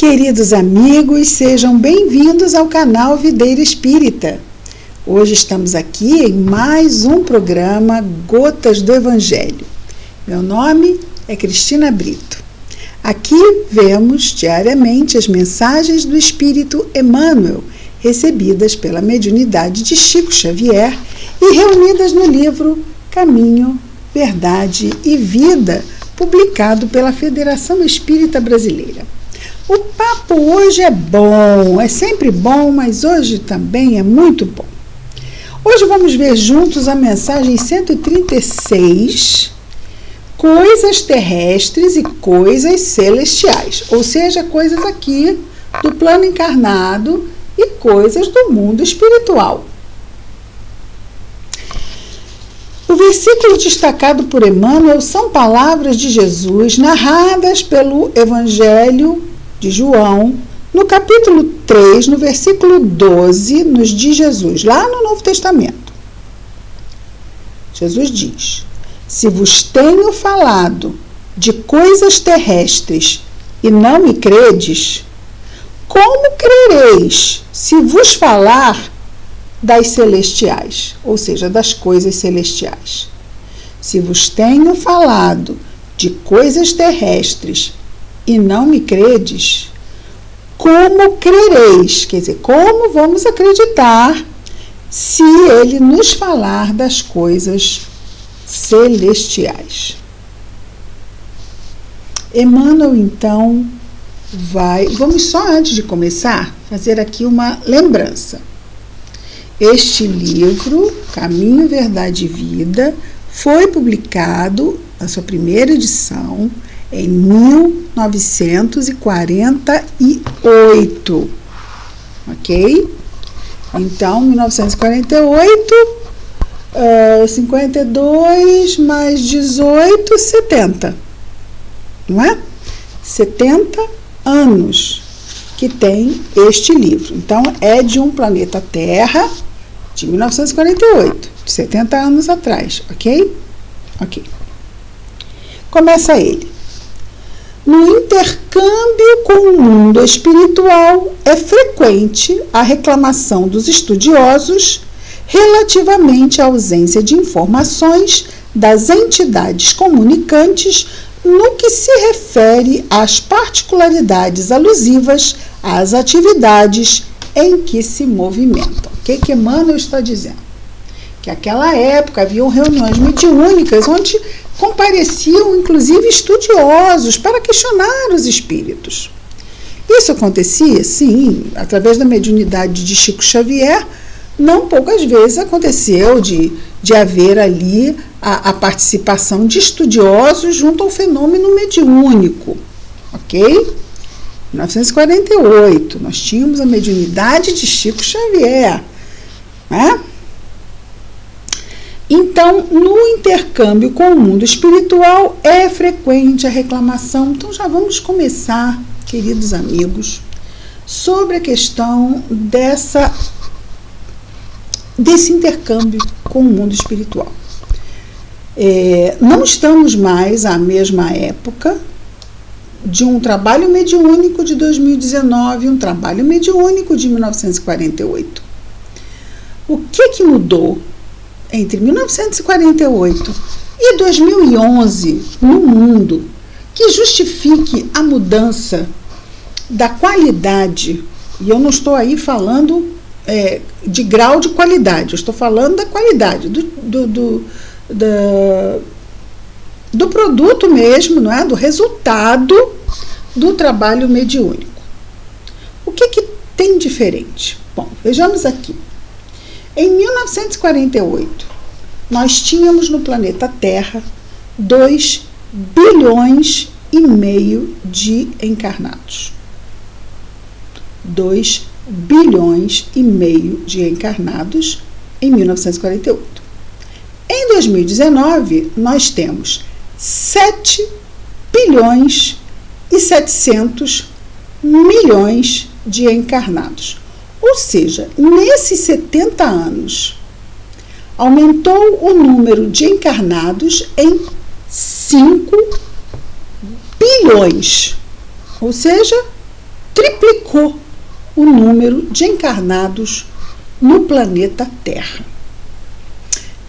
Queridos amigos, sejam bem-vindos ao canal Videira Espírita. Hoje estamos aqui em mais um programa Gotas do Evangelho. Meu nome é Cristina Brito. Aqui vemos diariamente as mensagens do Espírito Emmanuel, recebidas pela mediunidade de Chico Xavier e reunidas no livro Caminho, Verdade e Vida, publicado pela Federação Espírita Brasileira. O papo hoje é bom, é sempre bom, mas hoje também é muito bom. Hoje vamos ver juntos a mensagem 136, coisas terrestres e coisas celestiais, ou seja, coisas aqui do plano encarnado e coisas do mundo espiritual. O versículo destacado por Emmanuel são palavras de Jesus narradas pelo Evangelho de João, no capítulo 3, no versículo 12, nos diz Jesus, lá no Novo Testamento. Jesus diz: se vos tenho falado de coisas terrestres e não me credes, como crereis se vos falar das celestiais, ou seja, das coisas celestiais? Se vos tenho falado de coisas terrestres e não me credes, como crereis? Quer dizer, como vamos acreditar se ele nos falar das coisas celestiais? Emmanuel, então, vamos só antes de começar, fazer aqui uma lembrança. Este livro, Caminho, Verdade e Vida, foi publicado, na sua primeira edição, em 1948, ok? Então, 1948, 52 mais 18, 70, não é? 70 anos que tem este livro. Então, é de um planeta Terra, de 1948, de 70 anos atrás, ok? Ok. Começa ele. No intercâmbio com o mundo espiritual, é frequente a reclamação dos estudiosos relativamente à ausência de informações das entidades comunicantes no que se refere às particularidades alusivas às atividades em que se movimentam. O que Emmanuel está dizendo? Que naquela época haviam reuniões mediúnicas onde compareciam inclusive estudiosos para questionar os espíritos. Isso acontecia, sim, através da mediunidade de Chico Xavier. Não poucas vezes aconteceu de haver ali a participação de estudiosos junto ao fenômeno mediúnico, ok? 1948, nós tínhamos a mediunidade de Chico Xavier, né? Então, no intercâmbio com o mundo espiritual, é frequente a reclamação. Então, já vamos começar, queridos amigos, sobre a questão desse intercâmbio com o mundo espiritual. Não estamos mais à mesma época de um trabalho mediúnico de 2019 e um trabalho mediúnico de 1948. O que mudou entre 1948 e 2011 no mundo que justifique a mudança da qualidade? E eu não estou aí falando de grau de qualidade, eu estou falando da qualidade do produto mesmo, não é? Do resultado do trabalho mediúnico. O que tem diferente? Bom, vejamos aqui. Em 1948, nós tínhamos no planeta Terra 2,5 bilhões de encarnados. 2,5 bilhões de encarnados em 1948. Em 2019, nós temos 7 bilhões e 700 milhões de encarnados. Ou seja, nesses 70 anos, aumentou o número de encarnados em 5 bilhões. Ou seja, triplicou o número de encarnados no planeta Terra.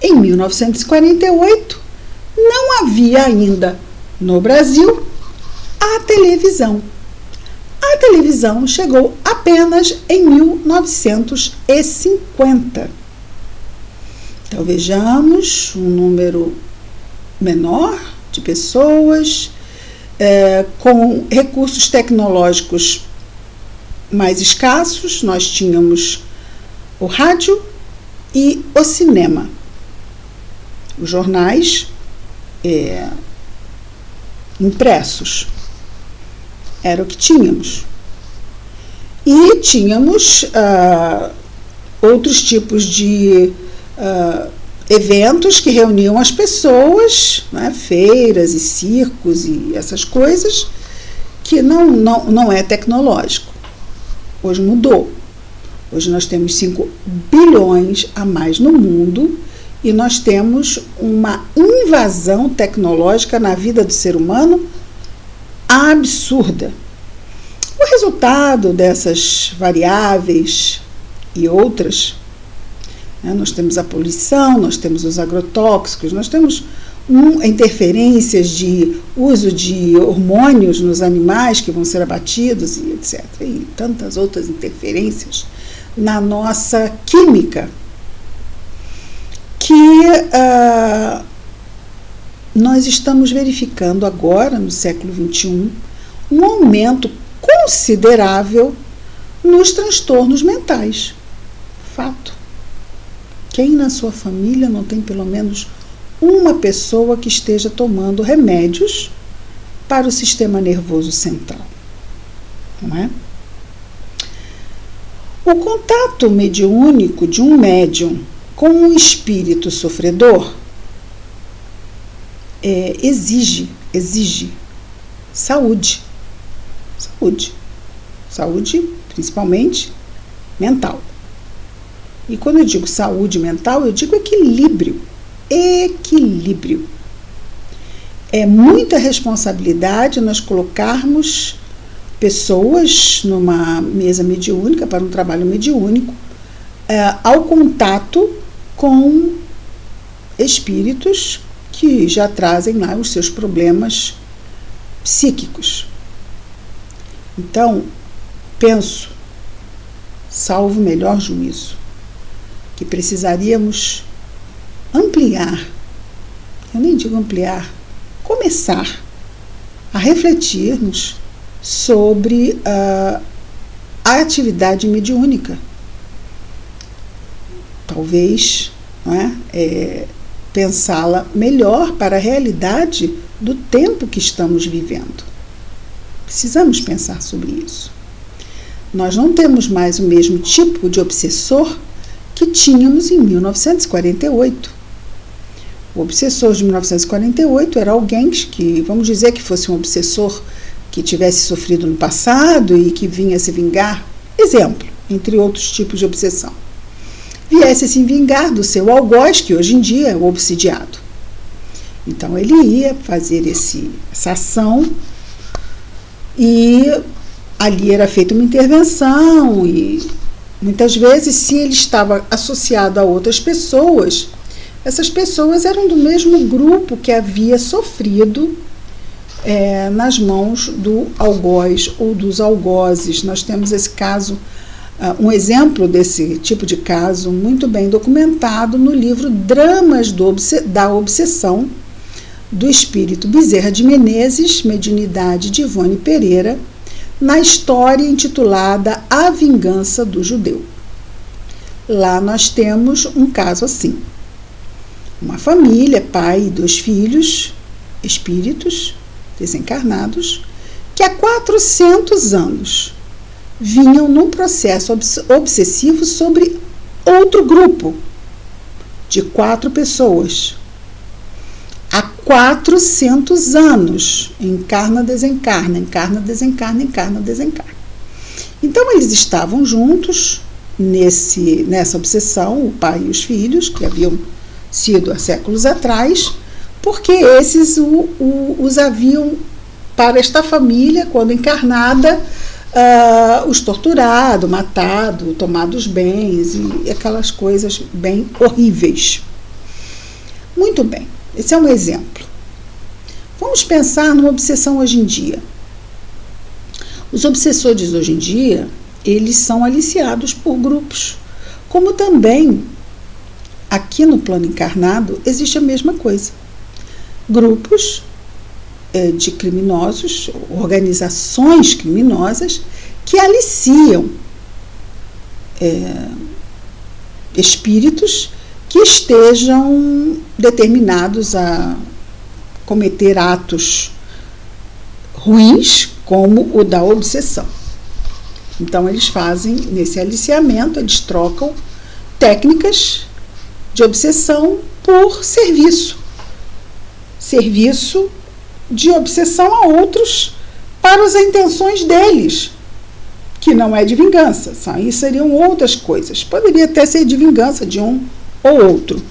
Em 1948, não havia ainda no Brasil a televisão. A televisão chegou apenas em 1950. Então vejamos um número menor de pessoas, com recursos tecnológicos mais escassos. Nós tínhamos o rádio e o cinema. Os jornais impressos era o que tínhamos. E tínhamos outros tipos de eventos que reuniam as pessoas, né, feiras e circos e essas coisas, que não é tecnológico. Hoje mudou. Hoje nós temos 5 bilhões a mais no mundo e nós temos uma invasão tecnológica na vida do ser humano absurda. O resultado dessas variáveis e outras, né, nós temos a poluição, nós temos os agrotóxicos, nós temos interferências de uso de hormônios nos animais que vão ser abatidos e etc. E tantas outras interferências na nossa química que nós estamos verificando agora, no século XXI, um aumento considerável nos transtornos mentais. Fato. Quem na sua família não tem pelo menos uma pessoa que esteja tomando remédios para o sistema nervoso central? Não é? O contato mediúnico de um médium com um espírito sofredor exige saúde. Saúde, principalmente mental. E quando eu digo saúde mental, eu digo equilíbrio. Equilíbrio. É muita responsabilidade nós colocarmos pessoas numa mesa mediúnica, para um trabalho mediúnico, ao contato com espíritos que já trazem lá os seus problemas psíquicos. Então, penso, salvo melhor juízo, que precisaríamos ampliar, eu nem digo ampliar, começar a refletirmos sobre a atividade mediúnica. Talvez, não é, pensá-la melhor para a realidade do tempo que estamos vivendo. Precisamos pensar sobre isso. Nós não temos mais o mesmo tipo de obsessor que tínhamos em 1948. O obsessor de 1948 era alguém que, vamos dizer que fosse um obsessor que tivesse sofrido no passado e que vinha se vingar, exemplo, entre outros tipos de obsessão, viesse se vingar do seu algoz, que hoje em dia é o obsidiado. Então ele ia fazer essa ação e ali era feita uma intervenção e muitas vezes, se ele estava associado a outras pessoas, essas pessoas eram do mesmo grupo que havia sofrido nas mãos do algoz ou dos algozes. Nós temos esse caso, um exemplo desse tipo de caso muito bem documentado no livro Dramas da Obsessão, do espírito Bezerra de Menezes, mediunidade de Ivone Pereira, na história intitulada A Vingança do Judeu. Lá nós temos um caso assim. Uma família, pai e 2 filhos, espíritos desencarnados, que há 400 anos vinham num processo obsessivo sobre outro grupo de 4 pessoas. Há 400 anos, encarna, desencarna, encarna, desencarna, encarna, desencarna. Então eles estavam juntos nessa obsessão, o pai e os filhos, que haviam sido há séculos atrás, porque esses os haviam, para esta família, quando encarnada, os torturados, matados, tomados os bens e aquelas coisas bem horríveis. Muito bem, esse é um exemplo. Vamos pensar numa obsessão hoje em dia. Os obsessores hoje em dia, eles são aliciados por grupos, como também aqui no plano encarnado existe a mesma coisa. Grupos de criminosos, organizações criminosas que aliciam espíritos que estejam determinados a cometer atos ruins, como o da obsessão. Então, eles fazem, nesse aliciamento, eles trocam técnicas de obsessão por serviço. Serviço de obsessão a outros para as intenções deles, que não é de vingança. Aí seriam outras coisas. Poderia até ser de vingança de um ou outro.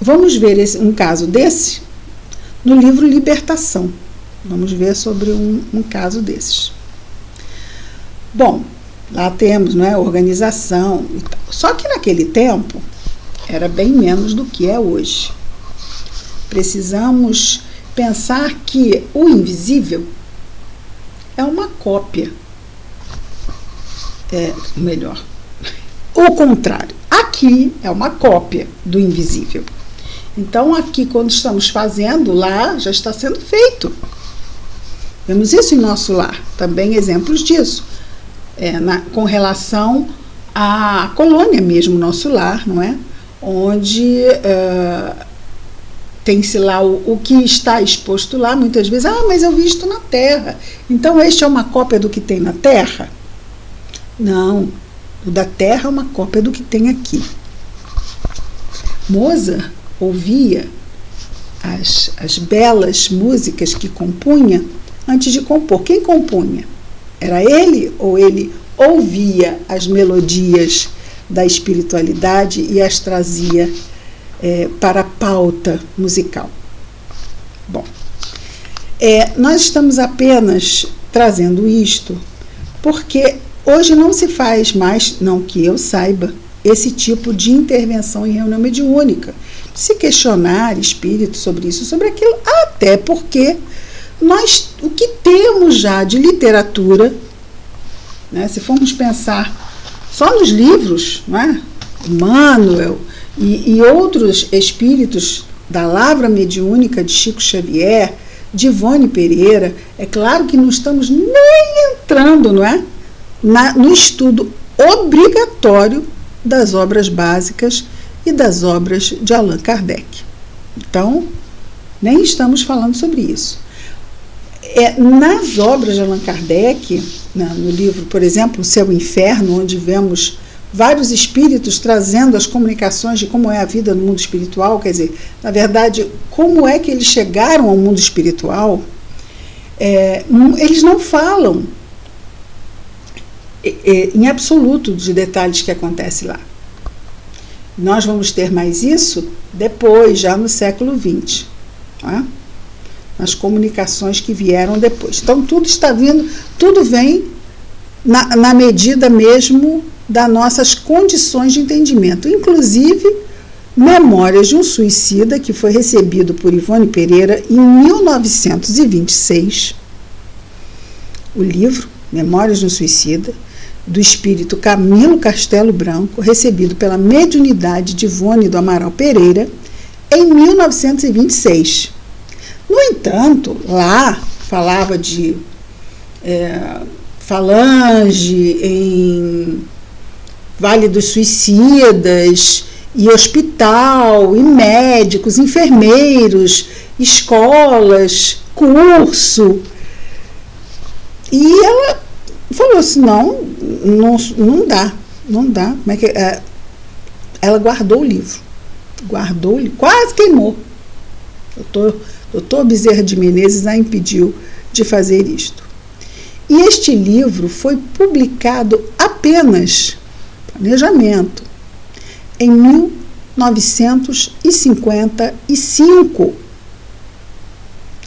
Vamos ver um caso desse no livro Libertação. Vamos ver sobre um caso desses. Bom, lá temos, não é, organização e tal. Só que naquele tempo era bem menos do que é hoje. Precisamos pensar que o invisível é uma cópia. Melhor, o contrário. Aqui é uma cópia do invisível. Então, aqui, quando estamos fazendo, lá já está sendo feito. Vemos isso em nosso lar, também exemplos disso, com relação à colônia mesmo, nosso lar, não é? Onde tem-se lá o que está exposto lá, muitas vezes, mas eu vi isto na Terra, então este é uma cópia do que tem na Terra? Não, o da Terra é uma cópia do que tem aqui. Mozart ouvia as belas músicas que compunha antes de compor. Quem compunha? Era ele ou ele ouvia as melodias da espiritualidade e as trazia para a pauta musical? Bom, nós estamos apenas trazendo isto porque hoje não se faz mais, não que eu saiba, esse tipo de intervenção em reunião mediúnica. Se questionar espírito sobre isso, sobre aquilo, até porque o que temos já de literatura, né, se formos pensar só nos livros, não é? Emmanuel e outros espíritos da Lavra Mediúnica de Chico Xavier, de Ivone Pereira, é claro que não estamos nem entrando, não é? No estudo obrigatório das obras básicas e das obras de Allan Kardec. Então, nem estamos falando sobre isso. Nas obras de Allan Kardec, no livro, por exemplo, O Céu e o Inferno, onde vemos vários espíritos trazendo as comunicações de como é a vida no mundo espiritual, quer dizer, na verdade, como é que eles chegaram ao mundo espiritual, eles não falam em absoluto de detalhes que acontecem lá. Nós vamos ter mais isso depois, já no século XX, tá? Nas comunicações que vieram depois. Então, tudo vem na medida mesmo das nossas condições de entendimento. Inclusive, Memórias de um Suicida, que foi recebido por Ivone Pereira em 1926. O livro, Memórias de um Suicida, do espírito Camilo Castelo Branco, recebido pela mediunidade de Ivone do Amaral Pereira, em 1926. No entanto, lá falava de falange em Vale dos Suicidas, e hospital, e médicos, enfermeiros, escolas, curso. E ela falou assim, não dá. Como é que ela guardou o livro. Quase queimou. Doutor Bezerra de Menezes a impediu de fazer isto. E este livro foi publicado apenas, planejamento, em 1955.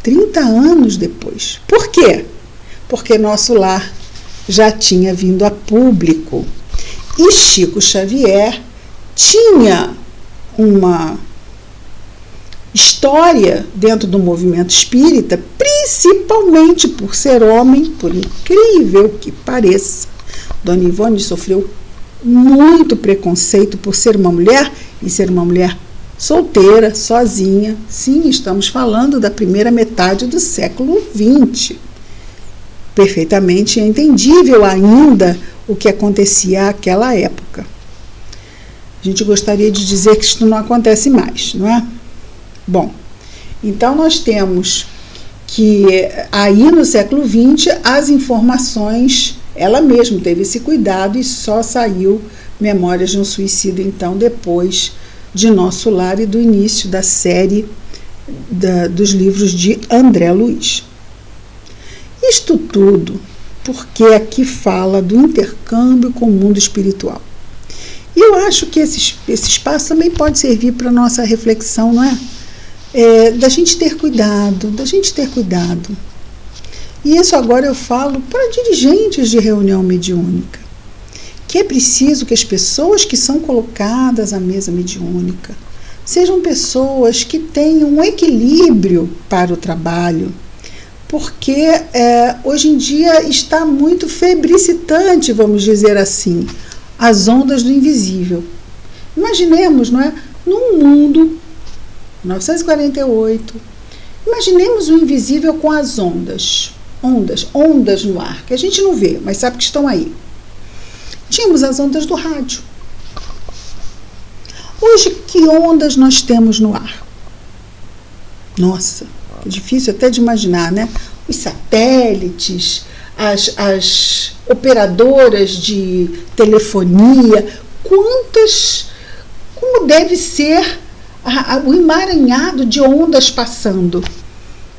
30 anos depois. Por quê? Porque nosso lar já tinha vindo a público. E Chico Xavier tinha uma história dentro do movimento espírita, principalmente por ser homem, por incrível que pareça. Dona Ivone sofreu muito preconceito por ser uma mulher, e ser uma mulher solteira, sozinha. Sim, estamos falando da primeira metade do século XX. Perfeitamente entendível ainda o que acontecia naquela época. A gente gostaria de dizer que isso não acontece mais, não é? Bom, então nós temos que aí no século XX as informações, ela mesma teve esse cuidado e só saiu Memórias de um Suicida, então, depois de Nosso Lar e do início da série dos livros de André Luiz. Isto tudo porque aqui fala do intercâmbio com o mundo espiritual. E eu acho que esse espaço também pode servir para a nossa reflexão, não é? Da gente ter cuidado, E isso agora eu falo para dirigentes de reunião mediúnica, que é preciso que as pessoas que são colocadas à mesa mediúnica sejam pessoas que tenham um equilíbrio para o trabalho, porque hoje em dia está muito febricitante, vamos dizer assim, as ondas do invisível. Imaginemos, não é? Num mundo 1948, imaginemos o invisível com as ondas no ar, que a gente não vê, mas sabe que estão aí. Tínhamos as ondas do rádio. Hoje, que ondas nós temos no ar? Nossa, é difícil até de imaginar, né? Os satélites, as operadoras de telefonia, como deve ser o emaranhado de ondas passando,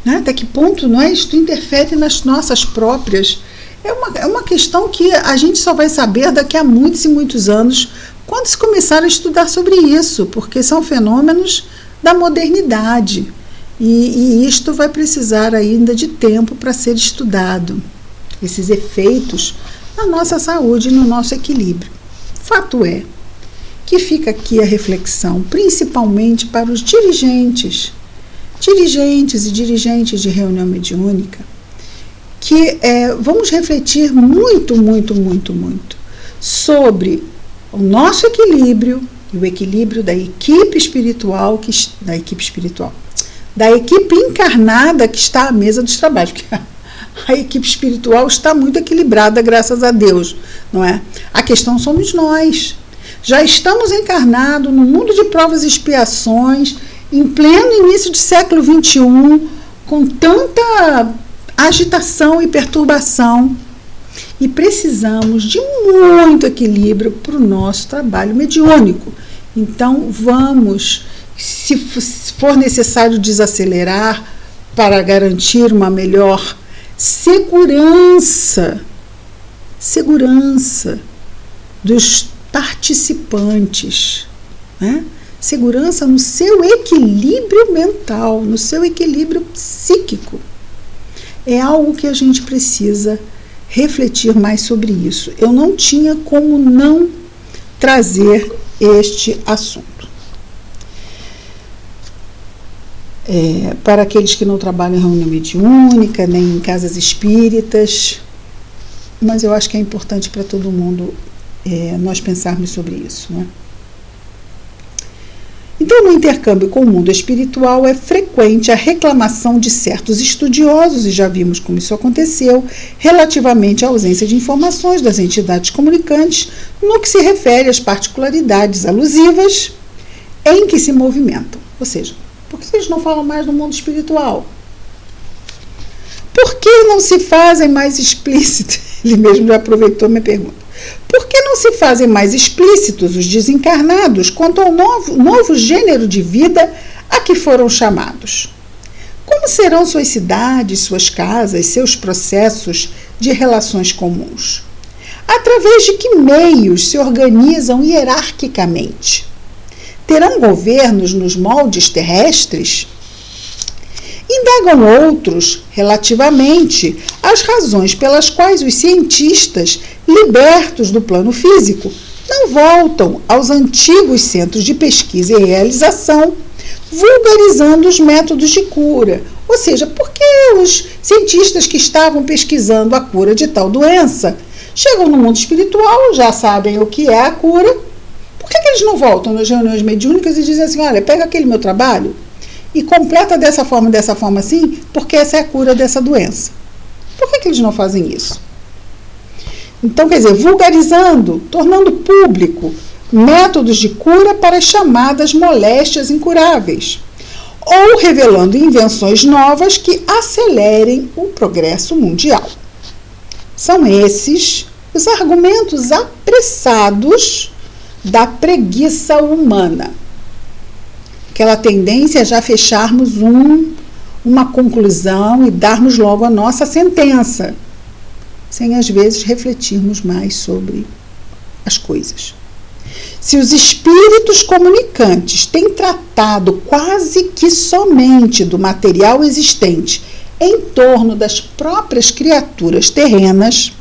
né? Até que ponto, não é? Isto interfere nas nossas próprias. É uma questão que a gente só vai saber daqui a muitos e muitos anos, quando se começar a estudar sobre isso, porque são fenômenos da modernidade. E isto vai precisar ainda de tempo para ser estudado, esses efeitos na nossa saúde e no nosso equilíbrio. Fato é que fica aqui a reflexão, principalmente para os dirigentes e dirigentes de reunião mediúnica, que vamos refletir muito sobre o nosso equilíbrio e o equilíbrio da equipe espiritual, da equipe encarnada que está à mesa dos trabalhos, porque a equipe espiritual está muito equilibrada, graças a Deus, não é? A questão somos nós. Já estamos encarnados no mundo de provas e expiações, em pleno início do século XXI, com tanta agitação e perturbação, e precisamos de muito equilíbrio para o nosso trabalho mediúnico. Então, vamos, se for necessário desacelerar para garantir uma melhor segurança dos participantes, né? Segurança no seu equilíbrio mental, no seu equilíbrio psíquico. É algo que a gente precisa refletir mais sobre isso. Eu não tinha como não trazer este assunto. Para aqueles que não trabalham em reunião mediúnica, nem em casas espíritas, mas eu acho que é importante para todo mundo nós pensarmos sobre isso, não é? Então, no intercâmbio com o mundo espiritual, é frequente a reclamação de certos estudiosos, e já vimos como isso aconteceu, relativamente à ausência de informações das entidades comunicantes no que se refere às particularidades alusivas em que se movimentam. Ou seja, por que eles não falam mais do mundo espiritual? Por que não se fazem mais explícitos? Ele mesmo já aproveitou minha pergunta. Por que não se fazem mais explícitos os desencarnados quanto ao novo gênero de vida a que foram chamados? Como serão suas cidades, suas casas, seus processos de relações comuns? Através de que meios se organizam hierarquicamente? Terão governos nos moldes terrestres? Indagam outros relativamente às razões pelas quais os cientistas, libertos do plano físico, não voltam aos antigos centros de pesquisa e realização, vulgarizando os métodos de cura. Ou seja, por que os cientistas que estavam pesquisando a cura de tal doença chegam no mundo espiritual, já sabem o que é a cura? Por que eles não voltam nas reuniões mediúnicas e dizem assim, olha, pega aquele meu trabalho e completa dessa forma assim, porque essa é a cura dessa doença? Por que eles não fazem isso? Então, quer dizer, vulgarizando, tornando público métodos de cura para as chamadas moléstias incuráveis, ou revelando invenções novas que acelerem o progresso mundial. São esses os argumentos apressados da preguiça humana. Aquela tendência a já fecharmos uma conclusão e darmos logo a nossa sentença, sem às vezes refletirmos mais sobre as coisas. Se os espíritos comunicantes têm tratado quase que somente do material existente em torno das próprias criaturas terrenas,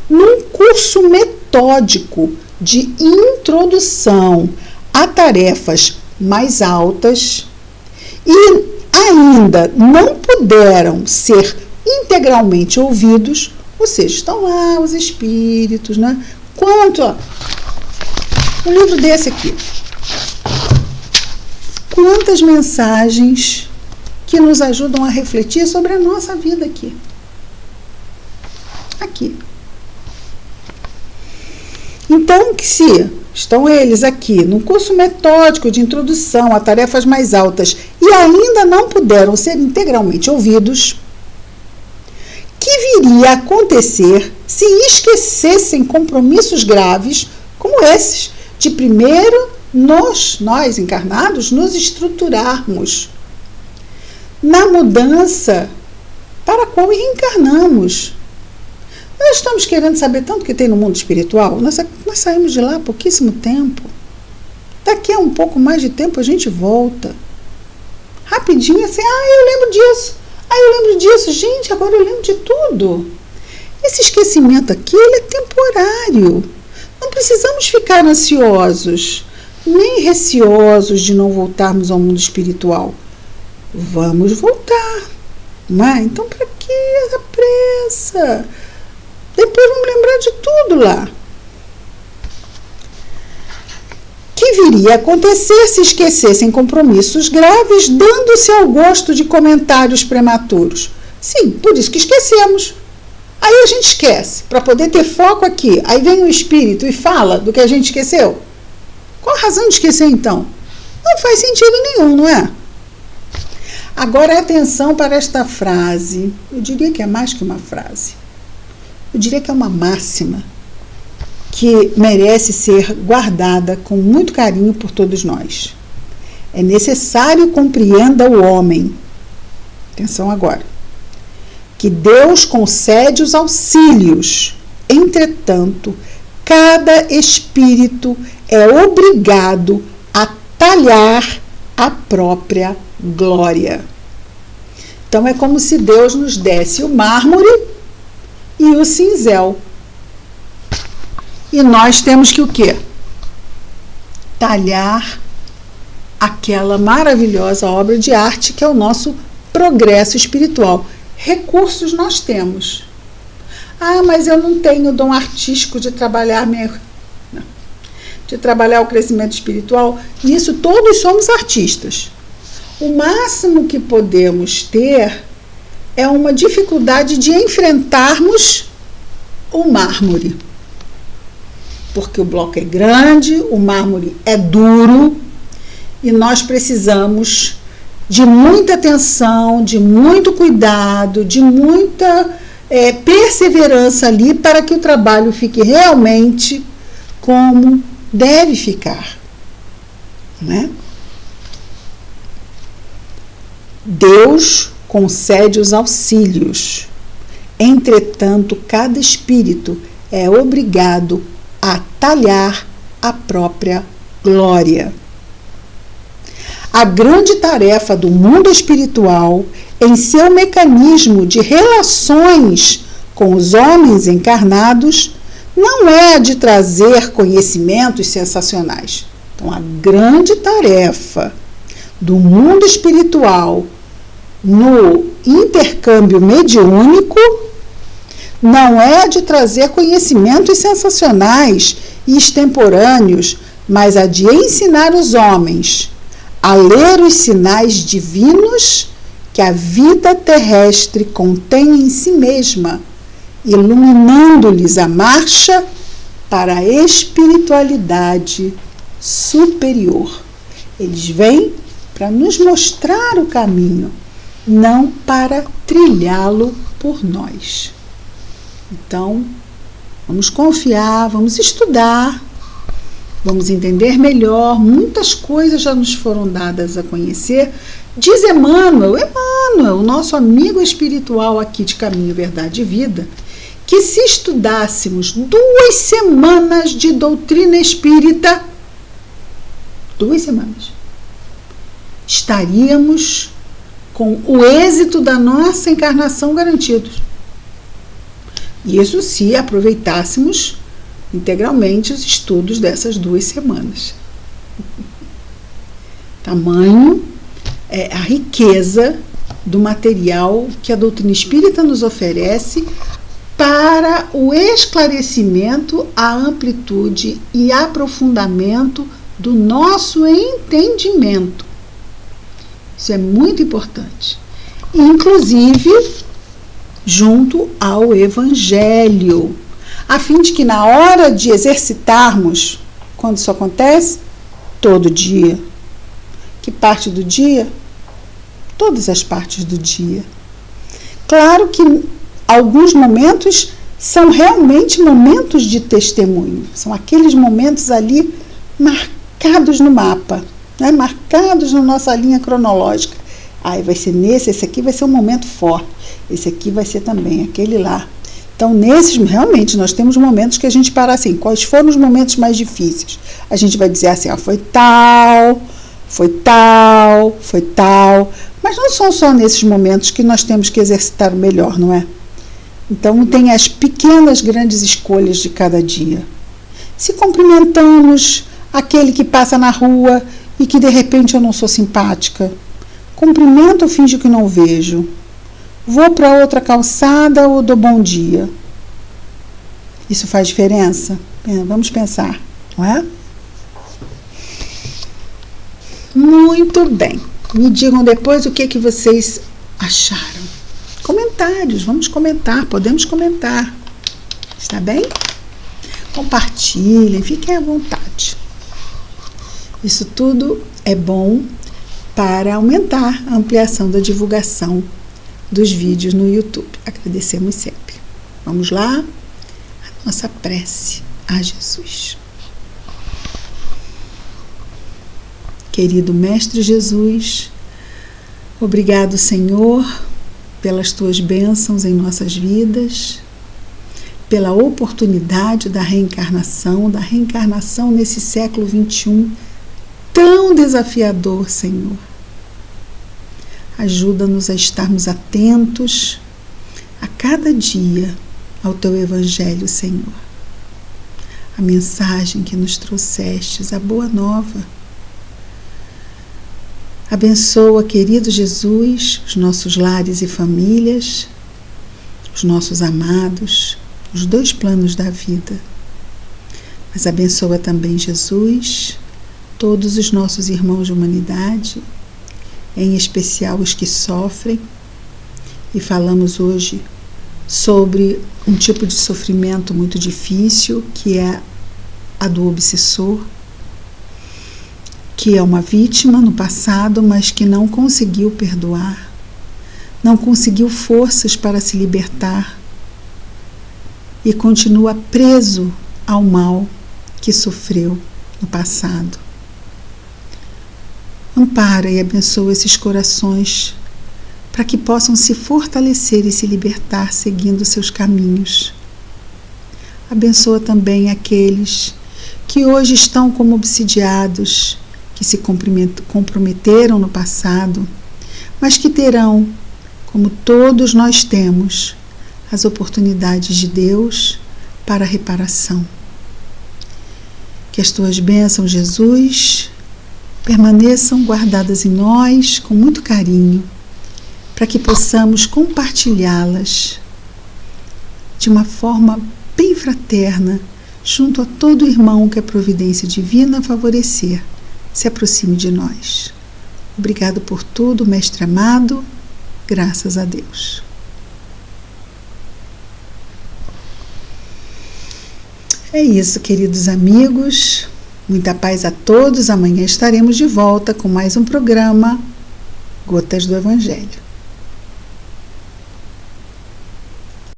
num curso metódico de introdução a tarefas mais altas, e ainda não puderam ser integralmente ouvidos, ou seja, estão lá os espíritos, né? Um livro desse aqui. Quantas mensagens que nos ajudam a refletir sobre a nossa vida aqui. Aqui. Então, se estão eles aqui num curso metódico de introdução a tarefas mais altas e ainda não puderam ser integralmente ouvidos, que viria a acontecer se esquecessem compromissos graves como esses, de primeiro nós encarnados, nos estruturarmos na mudança para a qual reencarnamos. Nós estamos querendo saber tanto que tem no mundo espiritual, nós saímos de lá há pouquíssimo tempo. Daqui a um pouco mais de tempo a gente volta. Rapidinho assim, eu lembro disso. Eu lembro disso. Gente, agora eu lembro de tudo. Esse esquecimento aqui, ele é temporário. Não precisamos ficar ansiosos, nem receosos de não voltarmos ao mundo espiritual. Vamos voltar. Mas então, para que essa pressa? Depois vamos lembrar de tudo lá. Que viria a acontecer se esquecessem compromissos graves, dando-se ao gosto de comentários prematuros? Sim, por isso que esquecemos. Aí a gente esquece, para poder ter foco aqui. Aí vem o espírito e fala do que a gente esqueceu. Qual a razão de esquecer, então? Não faz sentido nenhum, não é? Agora, atenção para esta frase. Eu diria que é mais que uma frase. Eu diria que é uma máxima que merece ser guardada com muito carinho por todos nós. É necessário compreenda o homem. Atenção agora. Que Deus concede os auxílios. Entretanto, cada espírito é obrigado a talhar a própria glória. Então, é como se Deus nos desse o mármore e o cinzel. E nós temos que o quê? Talhar aquela maravilhosa obra de arte que é o nosso progresso espiritual. Recursos nós temos. Mas eu não tenho dom artístico de trabalhar o crescimento espiritual. Nisso todos somos artistas. O máximo que podemos ter é uma dificuldade de enfrentarmos o mármore. Porque o bloco é grande, o mármore é duro e nós precisamos de muita atenção, de muito cuidado, de muita perseverança ali para que o trabalho fique realmente como deve ficar. Não é? Deus concede os auxílios. Entretanto, cada espírito é obrigado a talhar a própria glória. A grande tarefa do mundo espiritual, em seu mecanismo de relações com os homens encarnados, não é a de trazer conhecimentos sensacionais. Então, a grande tarefa do mundo espiritual no intercâmbio mediúnico não é a de trazer conhecimentos sensacionais e extemporâneos, mas a de ensinar os homens a ler os sinais divinos que a vida terrestre contém em si mesma, iluminando-lhes a marcha para a espiritualidade superior. Eles vêm para nos mostrar o caminho, não para trilhá-lo por nós. Então, vamos confiar, vamos estudar, vamos entender melhor. Muitas coisas já nos foram dadas a conhecer. Diz Emmanuel, o nosso amigo espiritual aqui de Caminho, Verdade e Vida, que se estudássemos 2 semanas de doutrina espírita, 2 semanas, estaríamos com o êxito da nossa encarnação garantidos. Isso se aproveitássemos integralmente os estudos dessas 2 semanas. Tamanho é a riqueza do material que a doutrina espírita nos oferece para o esclarecimento, a amplitude e aprofundamento do nosso entendimento. Isso é muito importante. Inclusive, junto ao Evangelho, a fim de que na hora de exercitarmos, quando isso acontece? Todo dia. Que parte do dia? Todas as partes do dia. Claro que alguns momentos são realmente momentos de testemunho. São aqueles momentos ali marcados no mapa, né? Marcados na nossa linha cronológica. Aí vai ser esse aqui vai ser um momento forte. Esse aqui vai ser também aquele lá. Então, nesses, realmente, nós temos momentos que a gente para assim, quais foram os momentos mais difíceis? A gente vai dizer assim, ó, foi tal, mas não são só nesses momentos que nós temos que exercitar o melhor, não é? Então, tem as pequenas, grandes escolhas de cada dia. Se cumprimentamos aquele que passa na rua e que, de repente, eu não sou simpática, cumprimento ou finjo que não vejo? Vou para outra calçada ou dou bom dia? Isso faz diferença? Vamos pensar, não é? Muito bem. Me digam depois o que vocês acharam. Comentários, vamos comentar, podemos comentar. Está bem? Compartilhem, fiquem à vontade. Isso tudo é bom para aumentar a ampliação da divulgação dos vídeos no YouTube. Agradecemos sempre. Vamos lá? A nossa prece a Jesus. Querido Mestre Jesus, obrigado, Senhor, pelas tuas bênçãos em nossas vidas, pela oportunidade da reencarnação nesse século XXI, tão desafiador, Senhor. Ajuda-nos a estarmos atentos a cada dia ao Teu Evangelho, Senhor. A mensagem que nos trouxestes, a boa nova. Abençoa, querido Jesus, os nossos lares e famílias, os nossos amados, os 2 planos da vida. Mas abençoa também, Jesus, todos os nossos irmãos de humanidade, em especial os que sofrem, e falamos hoje sobre um tipo de sofrimento muito difícil, que é a do obsessor, que é uma vítima no passado, mas que não conseguiu perdoar, não conseguiu forças para se libertar e continua preso ao mal que sofreu no passado. Ampara e abençoa esses corações para que possam se fortalecer e se libertar seguindo seus caminhos. Abençoa também aqueles que hoje estão como obsidiados, que se comprometeram no passado, mas que terão, como todos nós temos, as oportunidades de Deus para a reparação. Que as tuas bênçãos, Jesus, permaneçam guardadas em nós com muito carinho, para que possamos compartilhá-las de uma forma bem fraterna, junto a todo irmão que a providência divina favorecer, se aproxime de nós. Obrigado por tudo, Mestre amado, graças a Deus. É isso, queridos amigos. Muita paz a todos. Amanhã estaremos de volta com mais um programa Gotas do Evangelho.